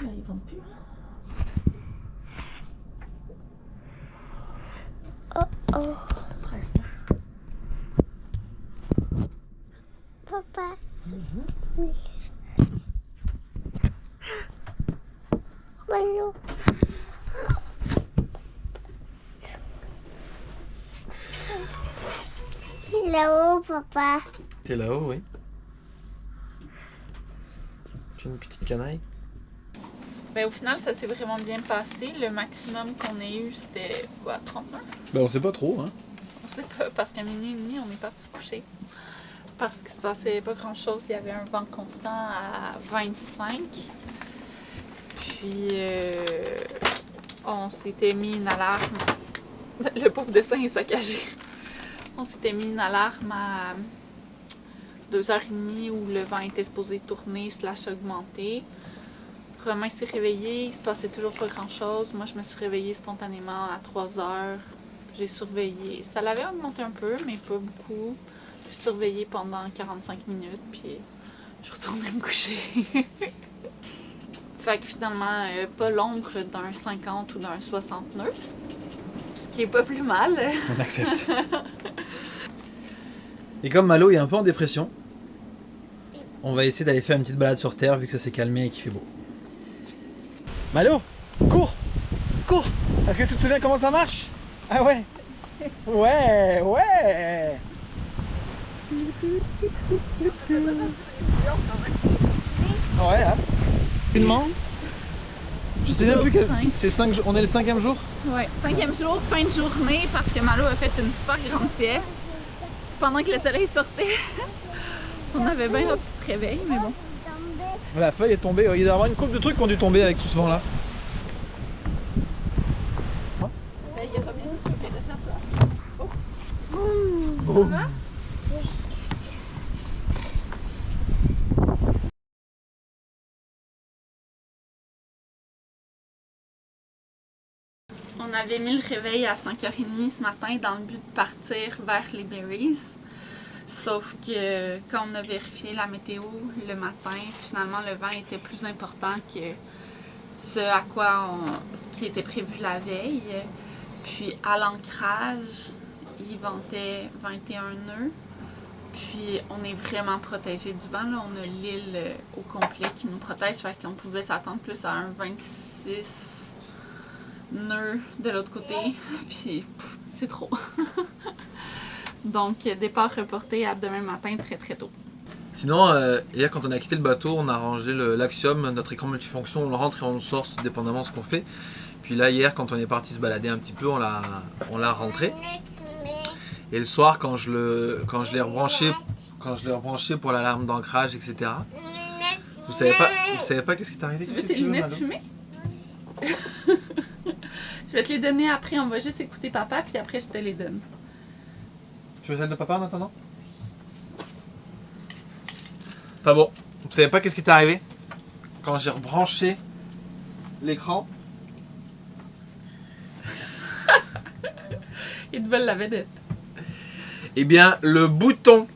Là, ils vendent plus. Oh oh. Presque. Papa. Malou. Là-haut, papa. T'es là-haut, oui. J'ai une petite canaille. Ben, au final, ça s'est vraiment bien passé. Le maximum qu'on ait eu, c'était quoi, 39? Ben on sait pas trop, hein. On sait pas, parce qu'à minuit et demi, on est parti se coucher. Parce qu'il se passait pas grand-chose. Il y avait un vent constant à 25. Puis, on s'était mis une alarme. Le pauvre dessin est saccagé. On s'était mis une alarme à 2h30 où le vent était supposé tourner / augmenter. Romain s'est réveillé, il se passait toujours pas grand-chose. Moi, je me suis réveillée spontanément à 3h. J'ai surveillé. Ça l'avait augmenté un peu, mais pas beaucoup. J'ai surveillé pendant 45 minutes, puis je retournais me coucher. Fait que finalement, pas l'ombre d'un 50 ou d'un 60 nœuds, ce qui est pas plus mal. On accepte. Et comme Malo est un peu en dépression, on va essayer d'aller faire une petite balade sur terre vu que ça s'est calmé et qu'il fait beau. Malo, cours! Cours! Est-ce que tu te souviens comment ça marche? Ah ouais! Ouais! Ouais! Ouais, hein? Je sais même plus quel. C'est 5 jours. On est le 5e jour? Ouais, 5e jour, fin de journée, parce que Malo a fait une super grande sieste. Pendant que le soleil sortait, on avait bien un petit réveil, mais bon. La feuille est tombée. Il doit y avoir une couple de trucs qui ont dû tomber avec tout ce vent là. Il y a pas bien de faire ça. Oh. Boum. Ça va? On avait mis le réveil à 5h30 ce matin dans le but de partir vers les berries. Sauf que quand on a vérifié la météo le matin, finalement le vent était plus important que ce qui était prévu la veille. Puis à l'ancrage, il ventait 21 nœuds. Puis on est vraiment protégé du vent. Là. On a l'île au complet qui nous protège. Fait qu'on pouvait s'attendre plus à un 26 nœuds de l'autre côté. Puis c'est trop. Donc, départ reporté à demain matin très très tôt. Sinon, hier quand on a quitté le bateau, on a rangé l'Axiom, notre écran multifonction, on le rentre et on le sort dépendamment de ce qu'on fait. Puis là, hier, quand on est parti se balader un petit peu, on l'a rentré. Et le soir, quand je l'ai rebranché pour l'alarme d'ancrage, etc. Vous savez pas qu'est-ce qui t'est arrivé? Tu veux tes lunettes fumées? Je vais te les donner après, on va juste écouter papa, puis après je te les donne. Tu veux celle de papa en attendant? Enfin bon, vous savez pas qu'est-ce qui t'est arrivé? Quand j'ai rebranché l'écran. Ils te veulent la vedette. Eh bien, le bouton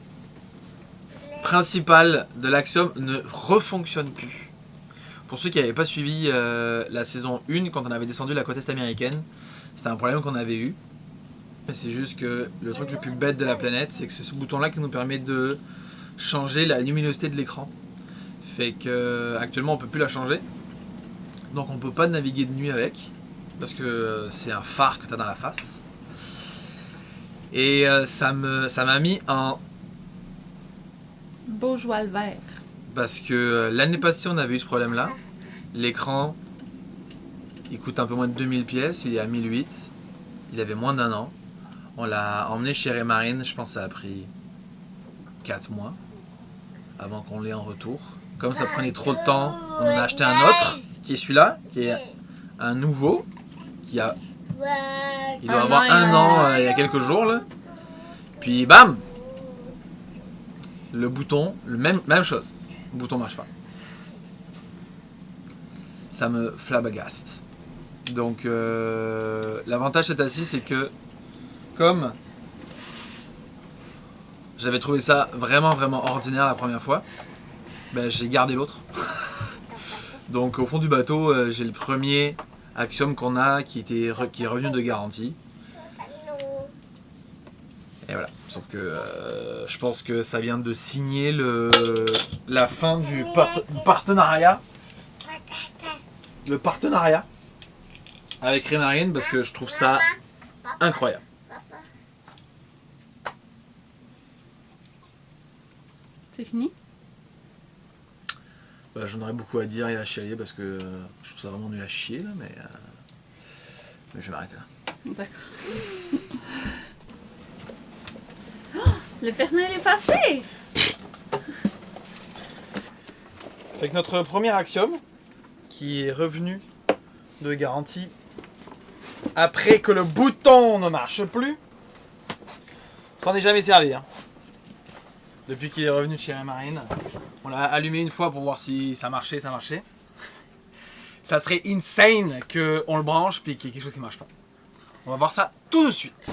principal de l'Axiom ne refonctionne plus. Pour ceux qui n'avaient pas suivi la saison 1, quand on avait descendu la côte est américaine, c'était un problème qu'on avait eu. C'est juste que le truc le plus bête de la planète, c'est que c'est ce bouton-là qui nous permet de changer la luminosité de l'écran. Fait que actuellement on peut plus la changer. Donc on peut pas naviguer de nuit avec. Parce que c'est un phare que tu as dans la face. Et ça m'a mis en... Beau joie vert. Parce que l'année passée on avait eu ce problème-là. L'écran, il coûte un peu moins de 2000 pièces, il est à 1008. Il avait moins d'1 an. On l'a emmené chez Raymarine, je pense que ça a pris 4 mois avant qu'on l'ait en retour. Comme ça prenait trop de temps, on en a acheté un autre, qui est celui-là, qui est un nouveau, qui a... Il doit avoir 1 an il y a quelques jours là. Puis bam! Le bouton, même chose. Le bouton marche pas. Ça me flabbergaste. Donc l'avantage de cette assise, c'est que comme j'avais trouvé ça vraiment ordinaire la première fois, ben, j'ai gardé l'autre. Donc au fond du bateau, j'ai le premier axiome qu'on a qui est revenu de garantie. Et voilà, sauf que je pense que ça vient de signer la fin du partenariat. Le partenariat avec Raymarine parce que je trouve ça incroyable. C'est fini? Bah, j'en aurais beaucoup à dire et à chialer parce que je trouve ça vraiment nul à chier là, mais je vais m'arrêter là. D'accord. Oh, le Père Noël est passé! Avec notre premier axiome qui est revenu de garantie après que le bouton ne marche plus. On s'en est jamais servi. Hein. Depuis qu'il est revenu de chez Raymarine. On l'a allumé une fois pour voir si ça marchait, Ça serait insane qu'on le branche puis qu'il y ait quelque chose qui ne marche pas. On va voir ça tout de suite.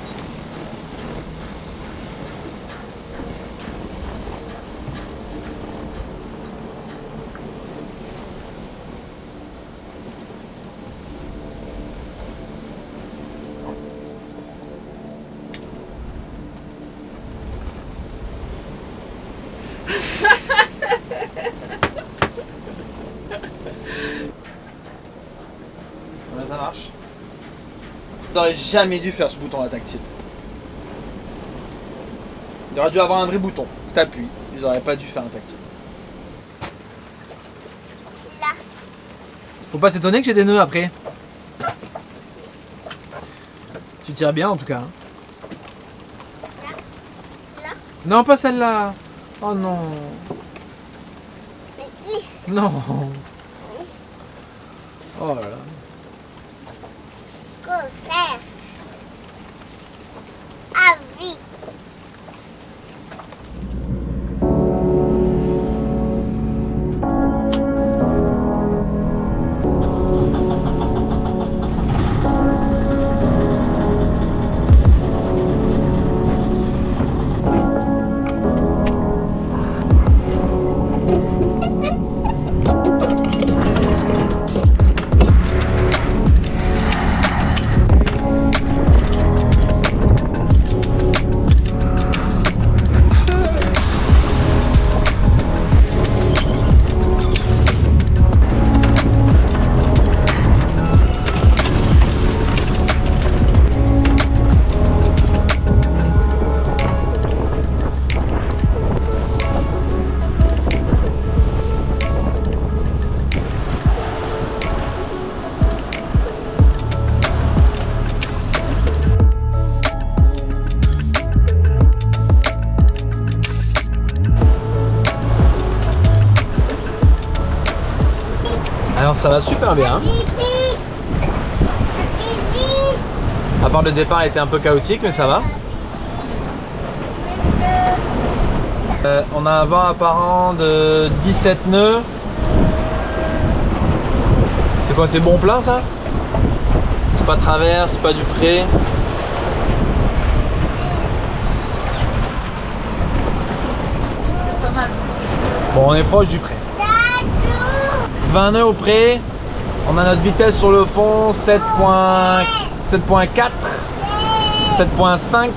Là, ça marche. J'aurais jamais dû faire ce bouton là tactile. Il aurait dû avoir un vrai bouton. T'appuies. Ils auraient pas dû faire un tactile. Là. Faut pas s'étonner que j'ai des nœuds après. Tu tires bien en tout cas. Hein. Là. Non, pas celle-là. Oh non. Mais qui? Non. Oh là là. Quoi faire? À vie. Alors ça va super bien. Pipi. Pipi. À part le départ était un peu chaotique mais ça va. On a un vent apparent de 17 nœuds. C'est quoi, c'est bon plein ça? C'est pas travers, c'est pas du près. C'est pas mal. Bon, on est proche du près. 20 nœuds au près. On a notre vitesse sur le fond 7.4, 7.5.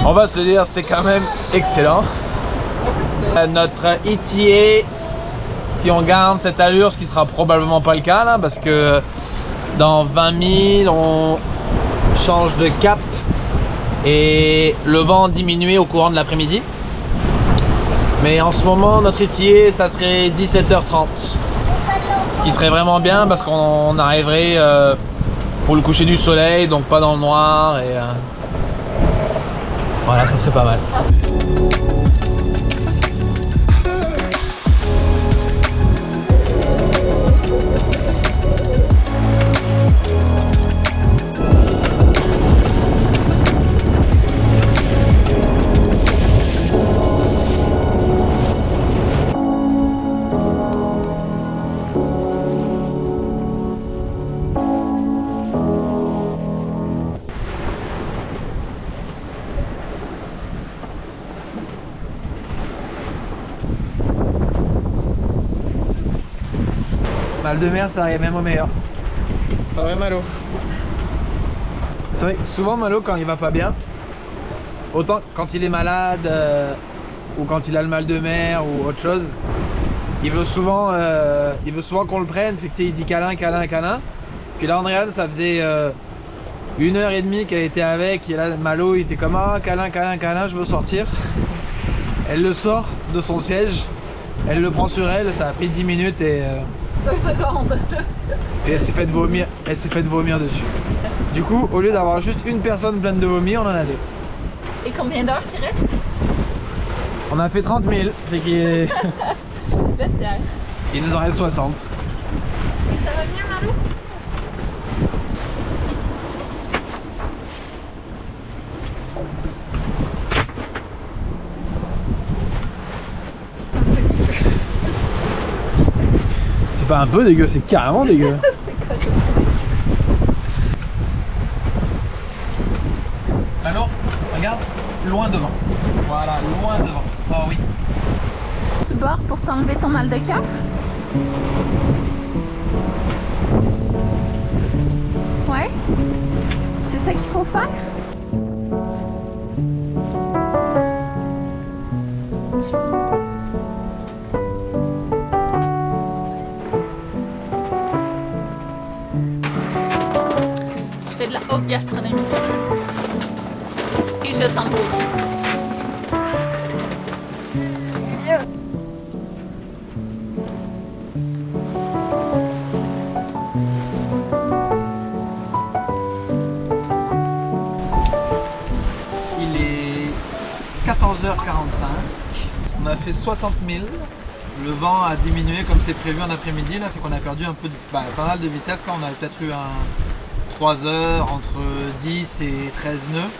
On va se dire c'est quand même excellent. Notre ETA, si on garde cette allure, ce qui sera probablement pas le cas là, parce que dans 20 000 on change de cap et le vent diminuait au courant de l'après-midi. Mais en ce moment notre ETA ça serait 17h30. Ce qui serait vraiment bien parce qu'on arriverait pour le coucher du soleil, donc pas dans le noir et voilà, ça serait pas mal. Mal de mer, ça arrive même au meilleur. Pas vrai, Malo? C'est vrai que souvent, Malo, quand il va pas bien, autant quand il est malade ou quand il a le mal de mer ou autre chose, il veut souvent qu'on le prenne. Fait que, il dit câlin, câlin, câlin. Puis là, Andréane, ça faisait 1h30 qu'elle était avec. Et là, Malo, il était comme ah, câlin, câlin, câlin, je veux sortir. Elle le sort de son siège, elle le prend sur elle, ça a pris 10 minutes et 2 secondes. et elle s'est fait vomir dessus. Du coup, au lieu d'avoir juste une personne pleine de vomi, on en a 2. Et combien d'heures qui reste? On a fait 30 000, fait qu'il Le tiers. il nous en reste 60. Et ça va bien, Malou? C'est pas un peu dégueu, c'est carrément dégueu. Alors, regarde, loin devant. Voilà, loin devant. Oh oui. Tu bord pour t'enlever ton mal de cœur? Ouais? C'est ça qu'il faut faire? Je fais de la haute gastronomie. Et je sens beau. Il est 14h45. On a fait 60 000. Le vent a diminué comme c'était prévu en après-midi. Là, fait qu'on a perdu un peu pas mal de vitesse. Là, on a peut-être eu 3 heures entre 10 et 13 nœuds.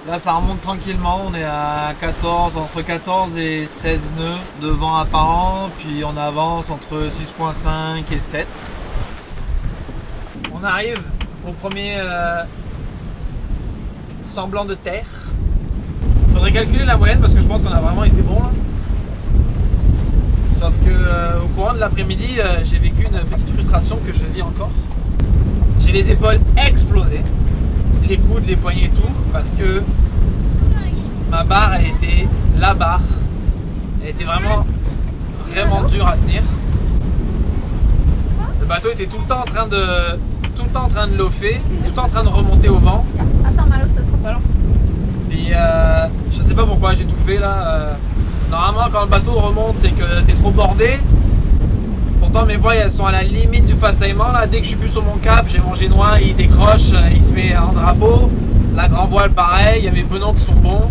Là, ça remonte tranquillement. On est à entre 14 et 16 nœuds de vent apparent. Puis on avance entre 6,5 et 7. On arrive au premier semblant de terre. Faudrait calculer la moyenne parce que je pense qu'on a vraiment été bon là. Sauf que au courant de l'après-midi, j'ai vécu une petite frustration que je vis encore. J'ai les épaules explosées, les coudes, les poignets et tout, parce que ma barre a été la barre. Elle était vraiment dure à tenir. Le bateau était tout le temps en train de lofer, tout le temps en train de remonter au vent. Attends, Malo, ça sera pas long. Et je sais pas pourquoi j'ai tout fait là. Normalement quand le bateau remonte c'est que t'es trop bordé. Pourtant mes voiles elles sont à la limite du façaillement là. Dès que je suis plus sur mon cap, j'ai mon génois, il décroche, il se met en drapeau. La grand voile pareil, il y a mes penons qui sont bons.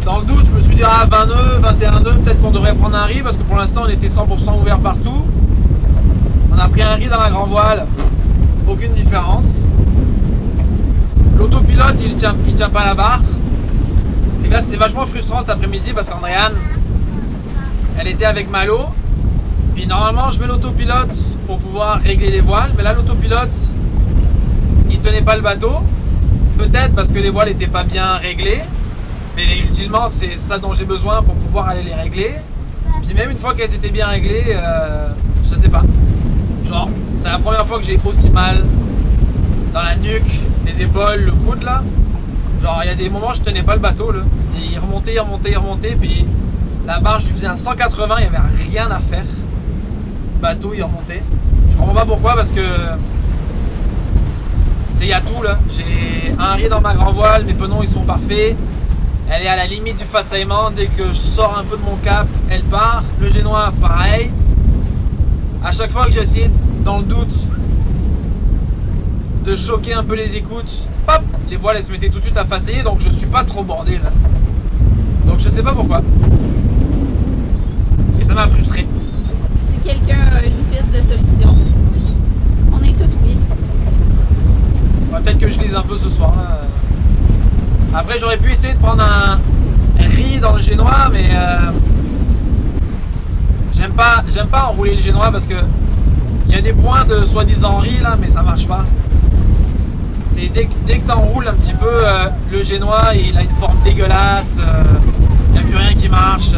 Dans le doute je me suis dit 20 nœuds, 21 nœuds, peut-être qu'on devrait prendre un riz parce que pour l'instant on était 100% ouvert partout. On a pris un riz dans la grand voile, aucune différence. L'autopilote il tient pas la barre. Et là c'était vachement frustrant cet après-midi parce qu'Andréane elle était avec Malo. Puis normalement je mets l'autopilote pour pouvoir régler les voiles. Mais là l'autopilote il tenait pas le bateau. Peut-être parce que les voiles n'étaient pas bien réglées. Mais utilement c'est ça dont j'ai besoin pour pouvoir aller les régler. Puis même une fois qu'elles étaient bien réglées, je sais pas. Genre c'est la première fois que j'ai aussi mal dans la nuque, les épaules, le coude là. Genre il y a des moments je tenais pas le bateau là. Il remontait, puis la barre je lui faisais un 180, il y avait rien à faire. Le bateau il remontait. Je comprends pas pourquoi parce que il y a tout là. J'ai un riz dans ma grand voile, mes penons ils sont parfaits. Elle est à la limite du façaillement, dès que je sors un peu de mon cap, elle part. Le génois pareil. À chaque fois que j'ai essayé dans le doute de choquer un peu les écoutes, hop, les voiles elles se mettaient tout de suite à façailler, donc je suis pas trop bordé là. Donc je sais pas pourquoi. Et ça m'a frustré. Si quelqu'un a une piste de solution, on est tous oui. Peut-être que je lise un peu ce soir là. Après j'aurais pu essayer de prendre un riz dans le génois, mais j'aime pas enrouler le génois parce que il y a des points de soi-disant riz là, mais ça marche pas. Dès que tu enroules un petit peu, le génois il a une forme dégueulasse, il n'y a plus rien qui marche.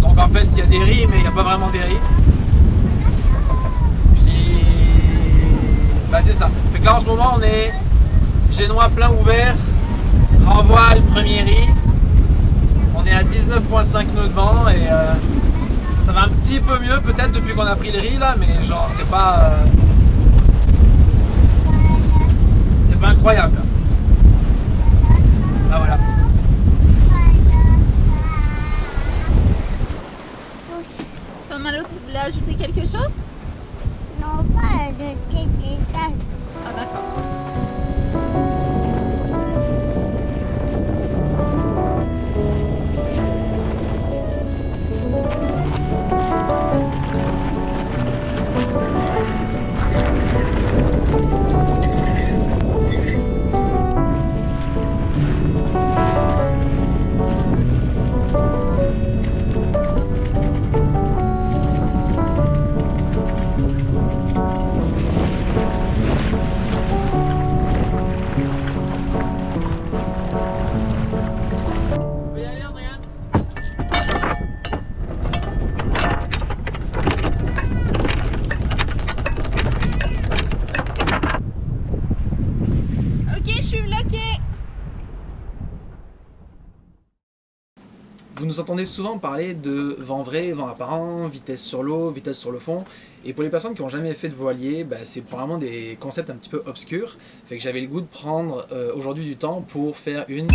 Donc en fait il y a des riz mais il n'y a pas vraiment des riz. Puis bah c'est ça. Fait que là en ce moment on est génois plein ouvert, renvoie le premier riz. On est à 19,5 nœuds de vent et ça va un petit peu mieux peut-être depuis qu'on a pris le riz là, mais genre c'est pas incroyable. Ah voilà. Malo, tu voulais ajouter quelque chose? Non, pas de tété, ça. Ah d'accord. Vous nous entendez souvent parler de vent vrai, vent apparent, vitesse sur l'eau, vitesse sur le fond. Et pour les personnes qui n'ont jamais fait de voilier, bah, c'est probablement des concepts un petit peu obscurs. Fait que j'avais le goût de prendre aujourd'hui du temps pour faire une...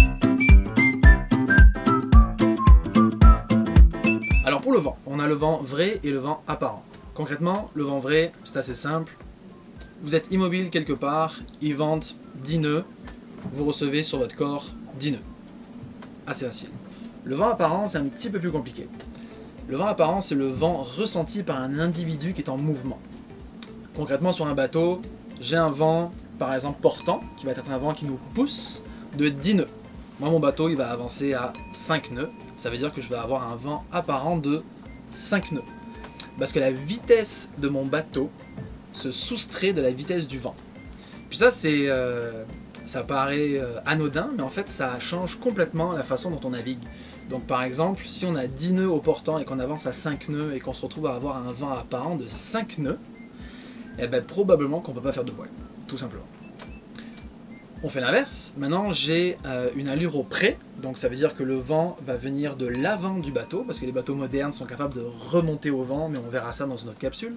Alors pour le vent, on a le vent vrai et le vent apparent. Concrètement, le vent vrai, c'est assez simple. Vous êtes immobile quelque part, il vente 10 nœuds, vous recevez sur votre corps 10 nœuds. Assez facile. Le vent apparent, c'est un petit peu plus compliqué. Le vent apparent, c'est le vent ressenti par un individu qui est en mouvement. Concrètement, sur un bateau, j'ai un vent, par exemple, portant, qui va être un vent qui nous pousse de 10 nœuds. Moi, mon bateau, il va avancer à 5 nœuds. Ça veut dire que je vais avoir un vent apparent de 5 nœuds. Parce que la vitesse de mon bateau se soustrait de la vitesse du vent. Puis ça, c'est... ça paraît anodin, mais en fait, ça change complètement la façon dont on navigue. Donc par exemple, si on a 10 nœuds au portant et qu'on avance à 5 nœuds et qu'on se retrouve à avoir un vent apparent de 5 nœuds, eh ben probablement qu'on ne peut pas faire de voile, tout simplement. On fait l'inverse. Maintenant, j'ai une allure au près, donc ça veut dire que le vent va venir de l'avant du bateau, parce que les bateaux modernes sont capables de remonter au vent, mais on verra ça dans une autre capsule.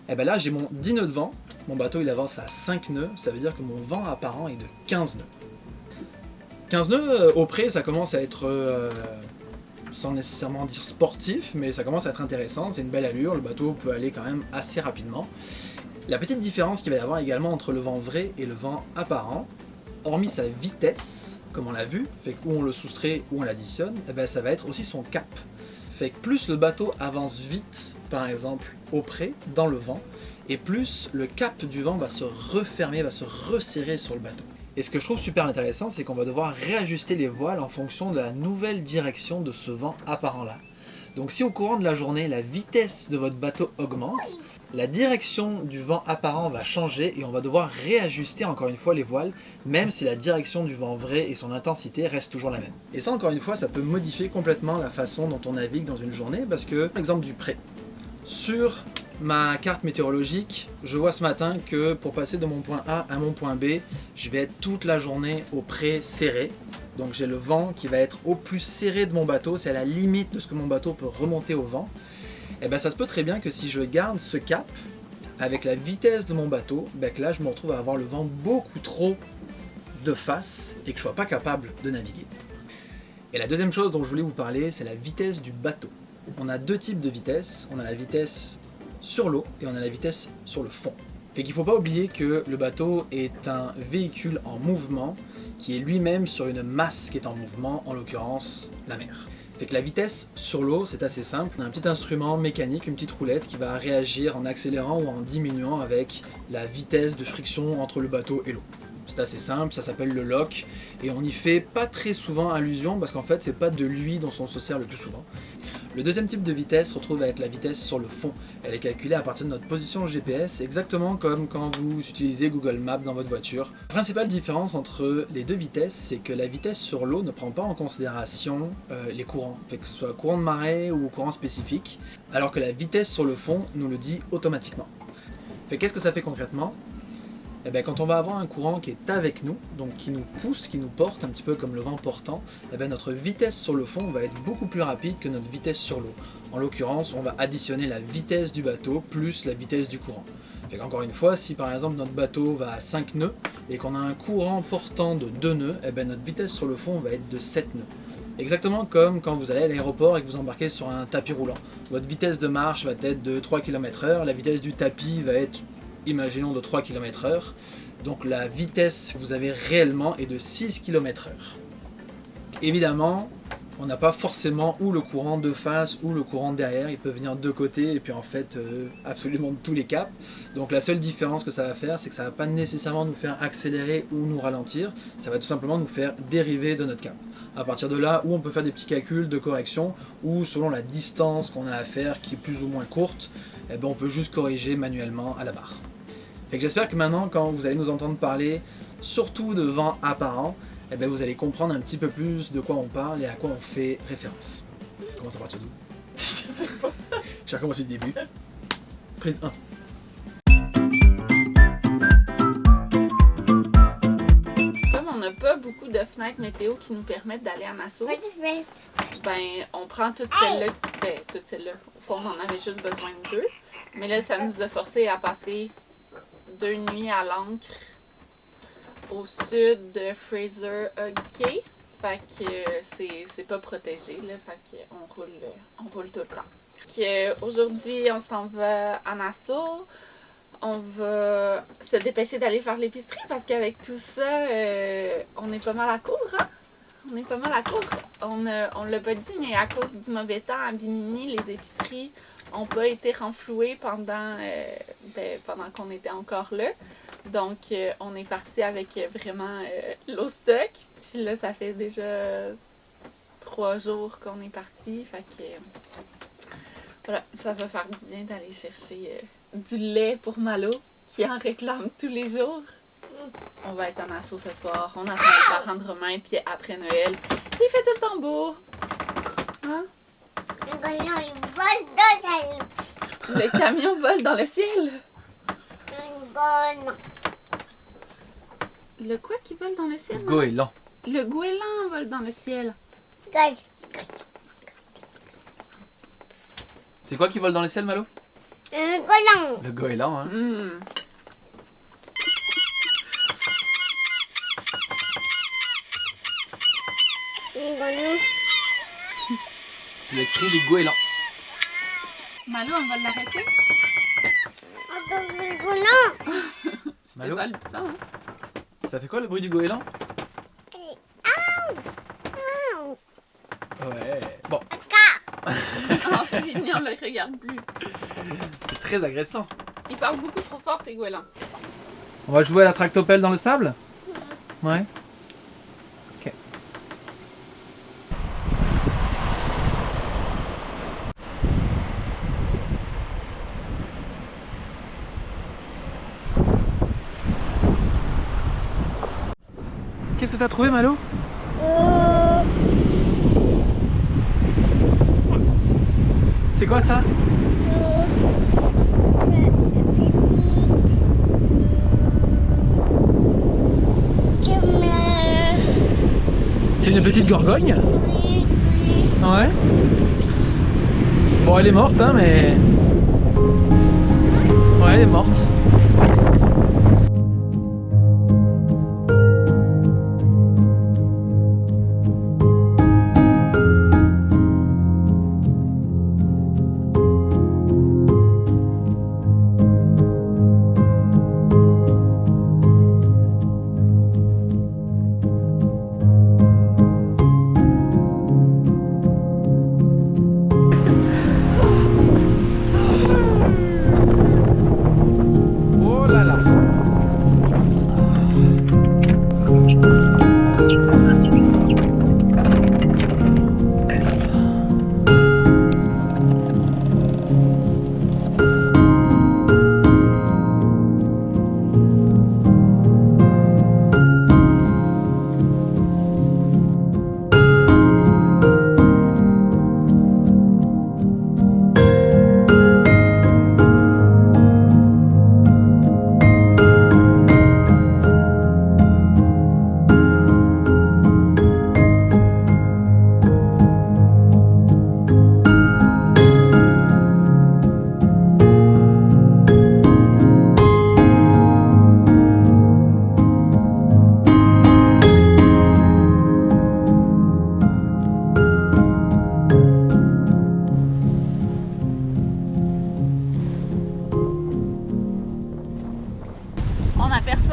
Et ben là, j'ai mon 10 nœuds de vent, mon bateau il avance à 5 nœuds, ça veut dire que mon vent apparent est de 15 nœuds. 15 nœuds au près, ça commence à être, sans nécessairement dire sportif, mais ça commence à être intéressant, c'est une belle allure, le bateau peut aller quand même assez rapidement. La petite différence qu'il va y avoir également entre le vent vrai et le vent apparent, hormis sa vitesse, comme on l'a vu, fait que où on le soustrait ou on l'additionne, eh ben ça va être aussi son cap. Fait que plus le bateau avance vite, par exemple au près, dans le vent, et plus le cap du vent va se refermer, va se resserrer sur le bateau. Et ce que je trouve super intéressant, c'est qu'on va devoir réajuster les voiles en fonction de la nouvelle direction de ce vent apparent-là. Donc si au courant de la journée, la vitesse de votre bateau augmente, la direction du vent apparent va changer et on va devoir réajuster encore une fois les voiles, même si la direction du vent vrai et son intensité restent toujours la même. Et ça encore une fois, ça peut modifier complètement la façon dont on navigue dans une journée, parce que, par exemple du près, sur ma carte météorologique, je vois ce matin que pour passer de mon point A à mon point B, je vais être toute la journée au près serré. Donc j'ai le vent qui va être au plus serré de mon bateau, c'est à la limite de ce que mon bateau peut remonter au vent. Et bien ça se peut très bien que si je garde ce cap, avec la vitesse de mon bateau, ben que là je me retrouve à avoir le vent beaucoup trop de face et que je ne sois pas capable de naviguer. Et la deuxième chose dont je voulais vous parler, c'est la vitesse du bateau. On a deux types de vitesse, on a la vitesse sur l'eau et on a la vitesse sur le fond. Fait qu'il ne faut pas oublier que le bateau est un véhicule en mouvement qui est lui-même sur une masse qui est en mouvement, en l'occurrence la mer. Fait que la vitesse sur l'eau, c'est assez simple, on a un petit instrument mécanique, une petite roulette qui va réagir en accélérant ou en diminuant avec la vitesse de friction entre le bateau et l'eau. C'est assez simple, ça s'appelle le lock et on n'y fait pas très souvent allusion parce qu'en fait c'est pas de lui dont on se sert le plus souvent. Le deuxième type de vitesse se retrouve avec la vitesse sur le fond. Elle est calculée à partir de notre position GPS, exactement comme quand vous utilisez Google Maps dans votre voiture. La principale différence entre les deux vitesses, c'est que la vitesse sur l'eau ne prend pas en considération les courants, que ce soit courant de marée ou courant spécifique, alors que la vitesse sur le fond nous le dit automatiquement. Qu'est-ce que ça fait concrètement ? Eh bien, quand on va avoir un courant qui est avec nous, donc qui nous pousse, qui nous porte, un petit peu comme le vent portant, eh bien, notre vitesse sur le fond va être beaucoup plus rapide que notre vitesse sur l'eau. En l'occurrence, on va additionner la vitesse du bateau plus la vitesse du courant. Encore une fois, si par exemple notre bateau va à 5 nœuds et qu'on a un courant portant de 2 nœuds, eh bien, notre vitesse sur le fond va être de 7 nœuds. Exactement comme quand vous allez à l'aéroport et que vous embarquez sur un tapis roulant. Votre vitesse de marche va être de 3 km/h, la vitesse du tapis va être, imaginons, de 3 km/h. Donc la vitesse que vous avez réellement est de 6 km/h. Évidemment, on n'a pas forcément ou le courant de face ou le courant derrière. Il peut venir de côté et puis en fait absolument de tous les caps. Donc la seule différence que ça va faire, c'est que ça ne va pas nécessairement nous faire accélérer ou nous ralentir. Ça va tout simplement nous faire dériver de notre cap. À partir de là, où on peut faire des petits calculs de correction, ou selon la distance qu'on a à faire, qui est plus ou moins courte, eh ben on peut juste corriger manuellement à la barre. J'espère que maintenant, quand vous allez nous entendre parler, surtout de vent apparent, eh ben vous allez comprendre un petit peu plus de quoi on parle et à quoi on fait référence. On commence à partir d'où? Je sais pas. Je vais recommencer du début. Prise 1. On n'a pas beaucoup de fenêtres météo qui nous permettent d'aller à Nassau. Ben, on prend toutes celles-là. Ben, toutes celles-là. Au fond, on en avait juste besoin de 2. Mais là, ça nous a forcé à passer 2 nuits à l'ancre au sud de Fraser Cay. Fait que c'est pas protégé, là. Fait qu'on roule tout le temps. Aujourd'hui, on s'en va à Nassau. On va se dépêcher d'aller faire l'épicerie parce qu'avec tout ça, on est pas mal à court, hein? On est pas mal à court. On l'a pas dit, mais à cause du mauvais temps à Bimini, les épiceries n'ont pas été renflouées pendant qu'on était encore là. Donc, on est parti avec vraiment l'eau stock. Puis là, ça fait déjà 3 jours qu'on est parti. Fait que voilà, ça va faire du bien d'aller chercher du lait pour Malo, qui en réclame tous les jours. On va être en Nassau ce soir. On attend les parents de Romain, puis après Noël, il fait tout le temps beau. Hein? Le camion vole dans le ciel. Le quoi qui vole dans le ciel? Le goéland. Le goéland vole dans le ciel. C'est quoi qui vole dans le ciel, Malo? Le goéland. Le goéland, hein. C'est le cri du goéland. Malo, on va l'arrêter? Le goéland. Malo, Pas le temps, hein? ça fait quoi le bruit du goéland? Ouais. Bon, Ah, c'est fini, on le regarde plus. c'est très agressant. Il parle beaucoup trop fort, ces goélands. On va jouer à la tractopelle dans le sable? Ouais. Ok. Qu'est-ce que t'as trouvé, Malo? C'est quoi ça? C'est une petite gorgogne? Ouais. Bon, elle est morte, hein, mais... Ouais, elle est morte.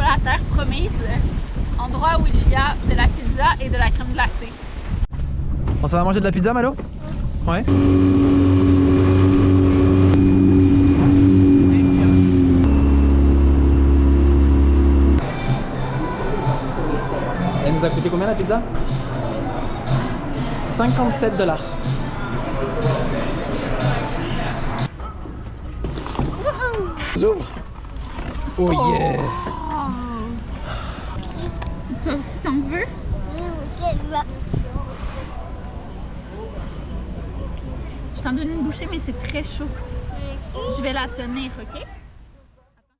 la terre promise, endroit où il y a de la pizza et de la crème glacée. On s'en va manger de la pizza, Malo? Ouais. Elle nous a coûté combien la pizza? 57 $. Oh yeah! Toi aussi t'en veux? Je t'en donne une bouchée mais c'est très chaud. Je vais la tenir, ok?